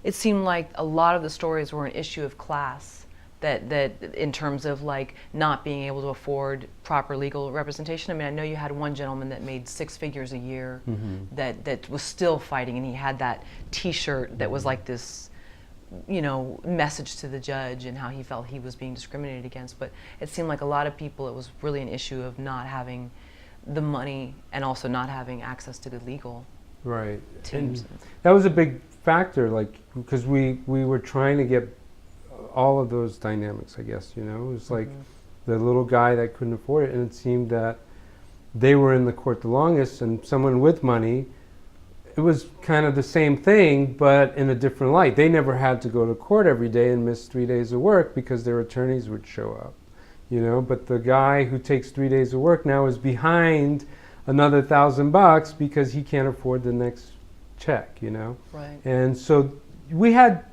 It seemed like a lot of the stories were an issue of class, that in terms of like not being able to afford proper legal representation. I mean, I know you had one gentleman that made 6 figures a year, that was still fighting, and he had that T-shirt that was like this, you know, message to the judge and how he felt he was being discriminated against. But it seemed like a lot of people, it was really an issue of not having the money and also not having access to good legal teams. And that was a big factor, like, because we were trying to get all of those dynamics, I guess, you know. It was like the little guy that couldn't afford it, and it seemed that they were in the court the longest, and someone with money, it was kind of the same thing, but in a different light. They never had to go to court every day and miss 3 days of work because their attorneys would show up, you know. But the guy who takes 3 days of work now is behind another $1,000 because he can't afford the next check, you know. Right. And so we had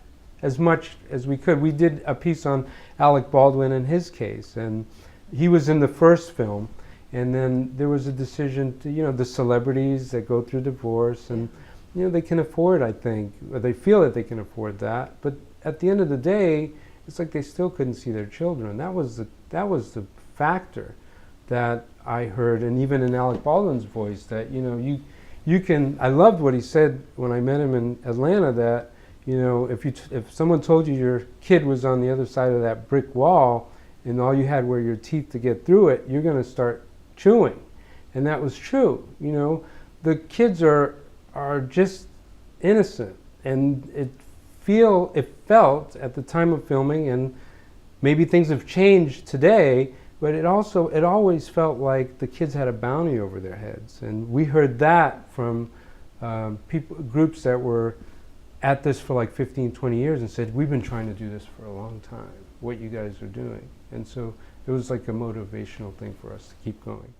as much as we could. We did a piece on Alec Baldwin and his case, and he was in the first film. And then there was a decision to, you know, the celebrities that go through divorce, and, you know, they can afford, I think, or they feel that they can afford that. But at the end of the day, it's like they still couldn't see their children. That was the factor that I heard, and even in Alec Baldwin's voice, that, you know, you can. I loved what he said when I met him in Atlanta, that, you know, if someone told you your kid was on the other side of that brick wall, and all you had were your teeth to get through it, you're going to start chewing. And that was true. You know, the kids are just innocent, and it felt at the time of filming, and maybe things have changed today, but it always felt like the kids had a bounty over their heads. And we heard that from groups that were at this for like 15, 20 years, and said, we've been trying to do this for a long time, what you guys are doing. And so it was like a motivational thing for us to keep going.